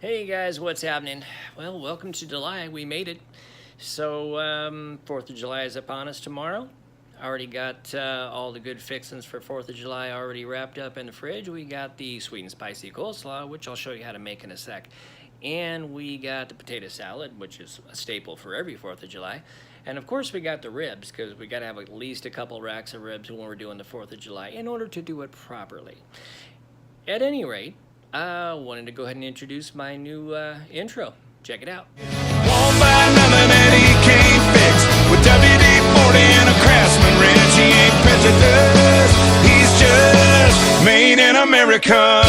Hey guys, what's happening? Well, welcome to July. We made it. So, 4th of July is upon us tomorrow. Already got all the good fixings for 4th of July already wrapped up in the fridge. We got the sweet and spicy coleslaw, which I'll show you how to make in a sec. And we got the potato salad, which is a staple for every 4th of July. And of course we got the ribs, because we got to have at least a couple racks of ribs when we're doing the 4th of July in order to do it properly. At any rate, I wanted to go ahead and introduce my new intro. Check it out. Won't buy nothing that he can't fix. With WD-40 and a Craftsman wrench, he ain't prejudiced. He's just made in America.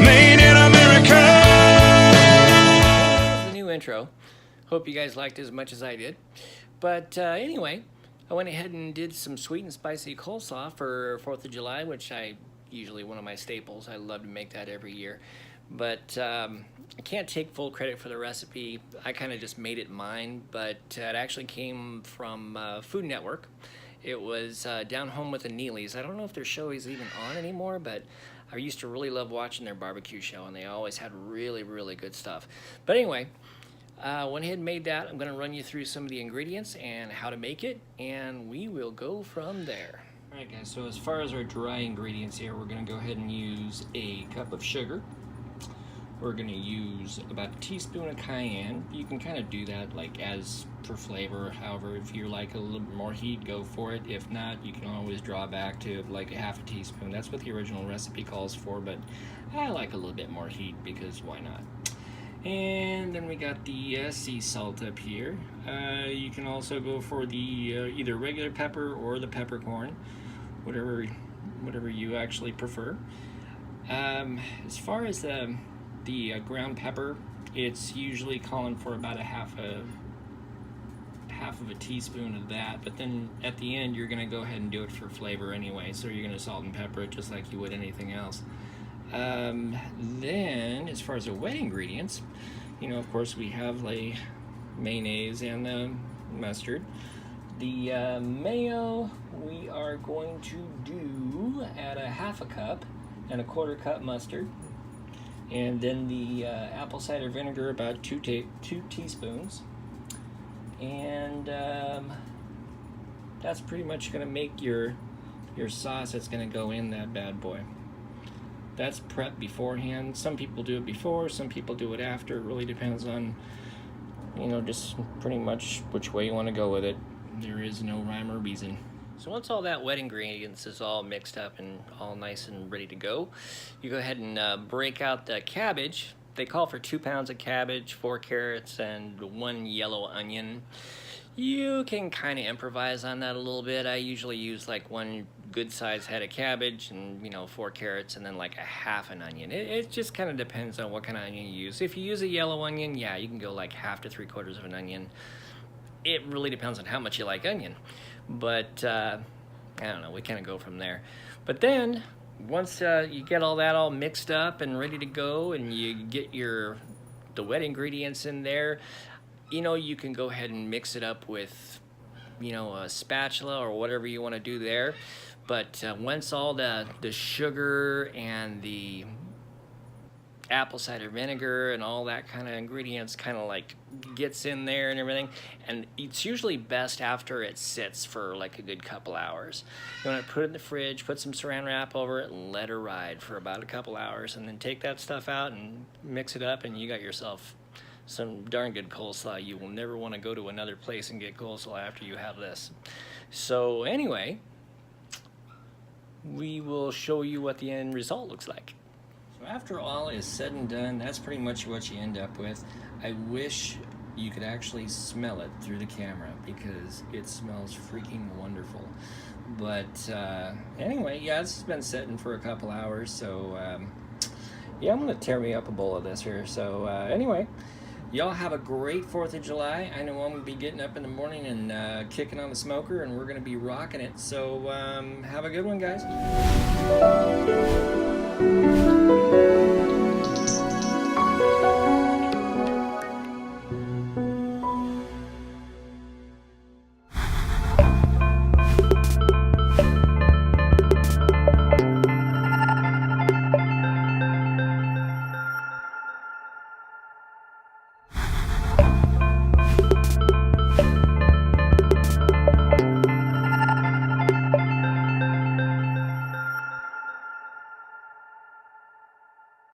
Made in America. The new intro. Hope you guys liked it as much as I did. But anyway, I went ahead and did some sweet and spicy coleslaw for 4th of July, which I usually one of my staples. I love to make that every year. But I can't take full credit for the recipe. I kind of just made it mine, but it actually came from Food Network. It was Down Home with the Neelys. I don't know if their show is even on anymore, but I used to really love watching their barbecue show, and they always had really, really good stuff. But anyway, went ahead and made that. I'm going to run you through some of the ingredients and how to make it, and we will go from there. Alright guys, so as far as our dry ingredients here, we're going to go ahead and use a cup of sugar. We're going to use about a teaspoon of cayenne. You can kind of do that like as for flavor. However, if you like a little bit more heat, go for it. If not, you can always draw back to like a half a teaspoon. That's what the original recipe calls for, but I like a little bit more heat because why not? And then we got the sea salt up here. You can also go for the either regular pepper or the peppercorn, whatever you actually prefer. As far as the ground pepper, it's usually calling for about half of a teaspoon of that, but then at the end you're going to go ahead and do it for flavor anyway, so you're going to salt and pepper it just like you would anything else. Then as far as the wet ingredients, you know, of course we have like mayonnaise and the mustard. The mayo we are going to do at a half a cup and a 1/4 cup mustard, and then the apple cider vinegar about 2 teaspoons, and that's pretty much going to make your sauce that's going to go in that bad boy. That's prepped beforehand. Some people do it before, some people do it after. It really depends on, you know, just pretty much which way you want to go with it. There is no rhyme or reason. So once all that wet ingredients is all mixed up and all nice and ready to go, you go ahead and break out the cabbage. They call for 2 pounds of cabbage, 4 carrots, and 1 yellow onion. You can kind of improvise on that a little bit. I usually use like 1 good sized head of cabbage and, you know, 4 carrots and then like a half an onion. It just kind of depends on what kind of onion you use. If you use a yellow onion, yeah, you can go like half to 3/4 of an onion. It really depends on how much you like onion. But I don't know, we kind of go from there. But then once you get all that all mixed up and ready to go, and you get the wet ingredients in there, you know, you can go ahead and mix it up with, you know, a spatula or whatever you want to do there. But once all the sugar and the apple cider vinegar and all that kind of ingredients kind of like gets in there and everything, and it's usually best after it sits for like a good couple hours. You want to put it in the fridge, put some saran wrap over it, and let it ride for about a couple hours, and then take that stuff out and mix it up, and you got yourself some darn good coleslaw. You will never want to go to another place and get coleslaw after you have this. So anyway, we will show you what the end result looks like. So after all is said and done, that's pretty much what you end up with. I wish you could actually smell it through the camera because it smells freaking wonderful. But anyway, yeah, this has been sitting for a couple hours, so yeah, I'm gonna tear me up a bowl of this here. So anyway, y'all have a great 4th of July. I know I'm gonna be getting up in the morning and kicking on the smoker, and we're gonna be rocking it. So have a good one, guys.